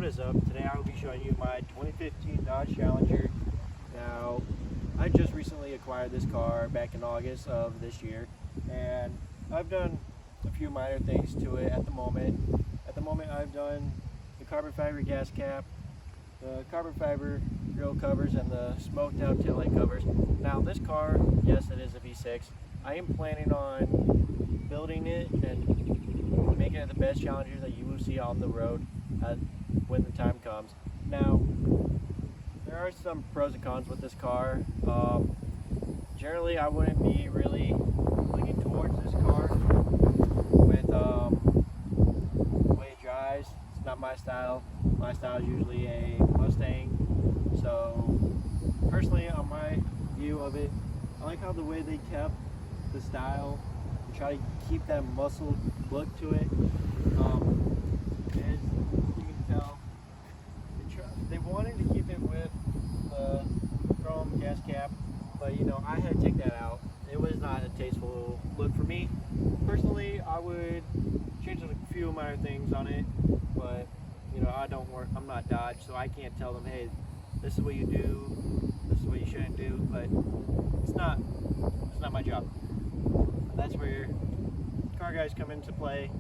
is up? Today I will be showing you my 2015 Dodge Challenger. Now, I just recently acquired this car back in August of this year, and I've done a few minor things to it at the moment. I've done the carbon fiber gas cap, the carbon fiber grill covers, and the smoked out taillight covers. Now this car, yes, it is a V6. I am planning on building it and making it the best Challenger that you will see on the road when the time comes. Now, there are some pros and cons with this car. Generally, I wouldn't be really leaning towards this car with the way it drives. It's not my style. My style is usually a Mustang. So, personally, on my view of it, I like how the way they kept the style and try to keep that muscle look to it. As you can tell, they wanted to keep it with the chrome gas cap, but I had to take that out. It was not a tasteful look for me. Personally, I would change a few minor things on it, but I'm not Dodge, so I can't tell them, hey, this is what you do, this is what you shouldn't do, but it's not my job. That's where car guys come into play,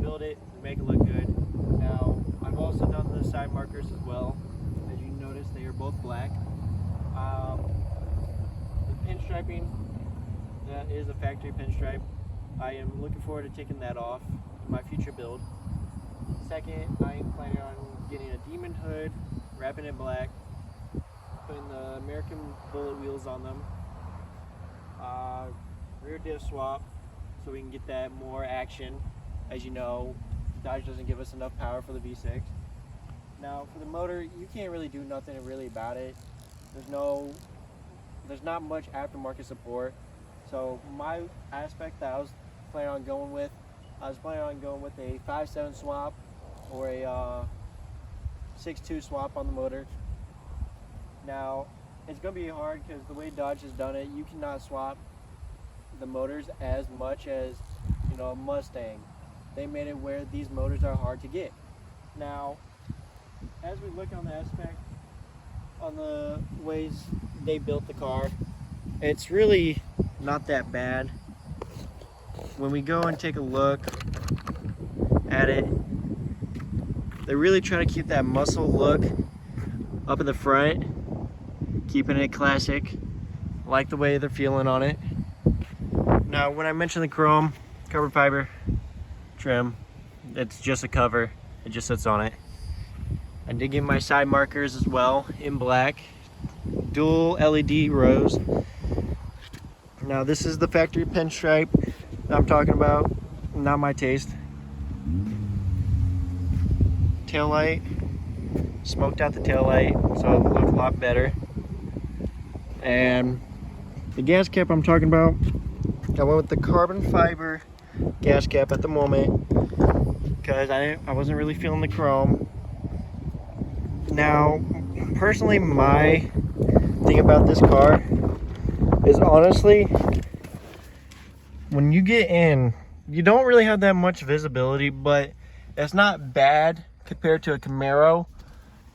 build it, and make it look good. Now, I've also done the side markers as well. As you notice, they are both black. The pinstriping, that is a factory pinstripe. I am looking forward to taking that off in my future build. Second, I am planning on getting a Demon hood, wrapping it black, putting the American bullet wheels on them, rear diff swap so we can get that more action. As you know, Dodge doesn't give us enough power for the V6. Now for the motor, you can't really do nothing really about it. There's not much aftermarket support. So my aspect that I was planning on going with a 5.7 swap or a 6.2 swap on the motor. Now it's going to be hard because the way Dodge has done it, you cannot swap the motors as much as a Mustang. They made it where these motors are hard to get. Now, as we look on the aspect, on the ways they built the car, it's really not that bad. When we go and take a look at it, they really try to keep that muscle look up in the front, keeping it classic. I like the way they're feeling on it. Now, when I mentioned the chrome carbon fiber trim, it's just a cover. It just sits on it. I did get my side markers as well in black, dual LED rows. Now this is the factory pinstripe that I'm talking about, not my taste. Taillight, smoked out the taillight so it looked a lot better. And the gas cap I'm talking about, I went with the carbon fiber gas cap at the moment because I wasn't really feeling the chrome. Now, personally, my thing about this car is honestly, when you get in, you don't really have that much visibility, but it's not bad compared to a Camaro.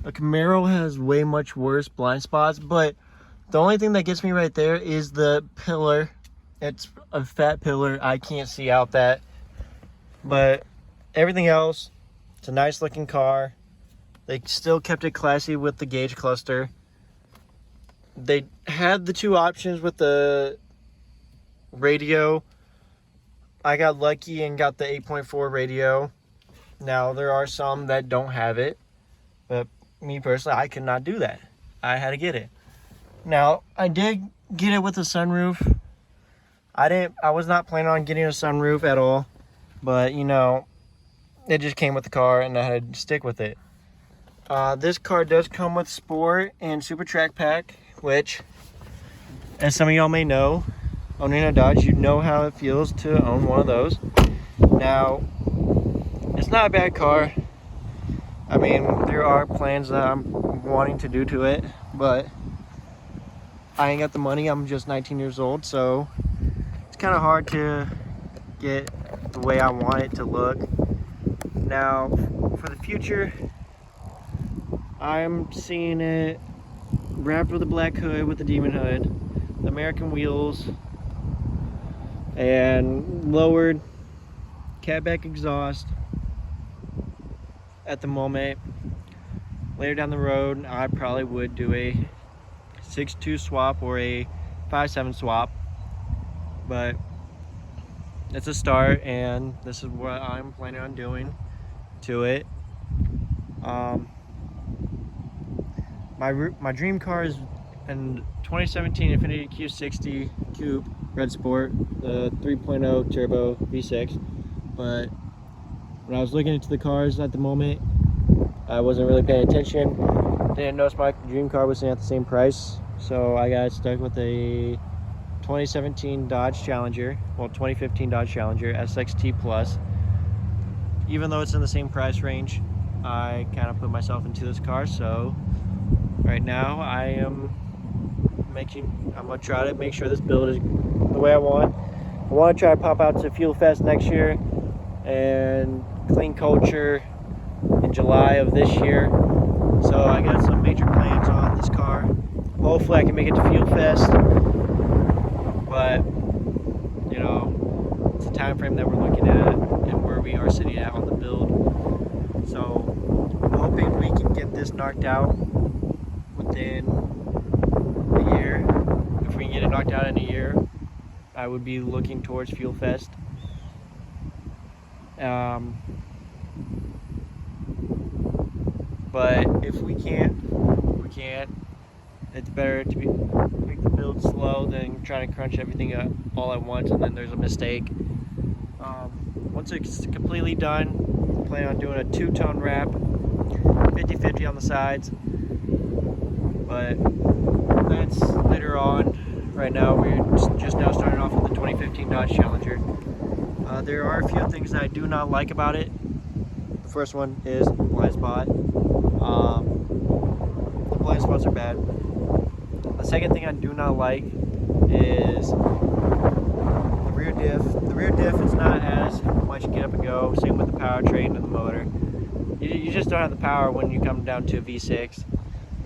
A Camaro has way much worse blind spots, but the only thing that gets me right there is the pillar. It's a fat pillar. I can't see out that. But everything else, it's a nice looking car. They still kept it classy with the gauge cluster. They had the two options with the radio. I got lucky and got the 8.4 radio. Now, there are some that don't have it. But me personally, I could not do that. I had to get it. Now, I did get it with a sunroof. I was not planning on getting a sunroof at all, but it just came with the car and I had to stick with it. This car does come with Sport and Super Track Pack, which, as some of y'all may know, owning a Dodge, you know how it feels to own one of those. Now, it's not a bad car. I mean, there are plans that I'm wanting to do to it, but I ain't got the money. I'm just 19 years old, so it's kind of hard to get the way I want it to look. Now, for the future, I'm seeing it wrapped with a black hood with the Demon hood, the American wheels, and lowered catback exhaust at the moment. Later down the road, I probably would do a 6.2 swap or a 5.7 swap, but it's a start, and this is what I'm planning on doing to it. My dream car is an 2017 Infiniti Q60 Coupe Red Sport, the 3.0 turbo V6. But when I was looking into the cars at the moment, I wasn't really paying attention. Didn't notice my dream car wasn't at the same price, so I got stuck with a 2017 Dodge Challenger, well 2015 Dodge Challenger SXT Plus. Even though it's in the same price range, I kind of put myself into this car, so right now I'm gonna try to make sure this build is the way I want. I want to try to pop out to Fuel Fest next year and Clean Culture in July of this year. So I got some major plans on this car. Hopefully I can make it to Fuel Fest, but you know, it's a time frame that we're looking at and where we are sitting at on the build. So I'm hoping we can get this knocked out within a year. If we can get it knocked out in a year, I would be looking towards Fuel Fest. But if we can't, we can't. It's better to make the build slow than trying to crunch everything up all at once and then there's a mistake. Once it's completely done, I plan on doing a two-tone wrap, 50-50 on the sides. But that's later on. Right now, we're just now starting off with the 2015 Dodge Challenger. There are a few things that I do not like about it. The first one is blind spot. The blind spots are bad. The second thing I do not like is the rear diff. The rear diff is not as much get up and go. Same with the powertrain and the motor. You just don't have the power when you come down to a V6.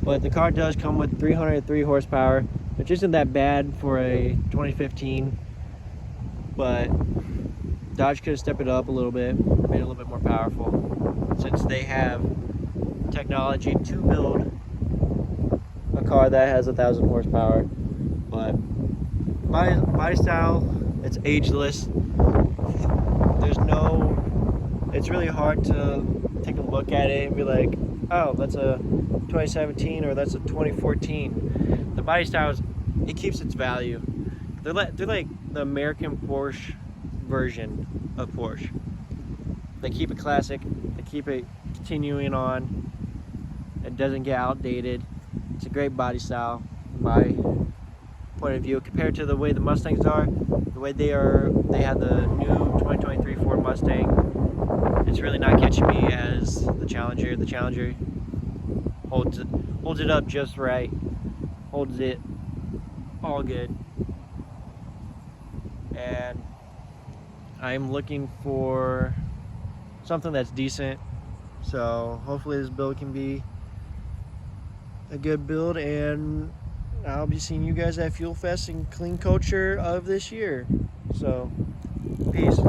But the car does come with 303 horsepower, which isn't that bad for a 2015. But Dodge could have stepped it up a little bit, made it a little bit more powerful, since they have technology to build a car that has 1,000 horsepower. But body style, it's ageless. It's really hard to take a look at it and be like, oh, that's a 2017 or that's a 2014. The body style it keeps its value. They're like the American Porsche version of Porsche. They keep it classic. They keep it continuing on. It doesn't get outdated. It's a great body style, in my point of view, compared to the way the Mustangs are. The way they are, they have the new 2023 Ford Mustang. It's really not catching me as the Challenger. The Challenger holds it up just right. Holds it all good. And I'm looking for something that's decent. So hopefully this build can be a good build, and I'll be seeing you guys at Fuel Fest and Clean Culture of this year. So, peace.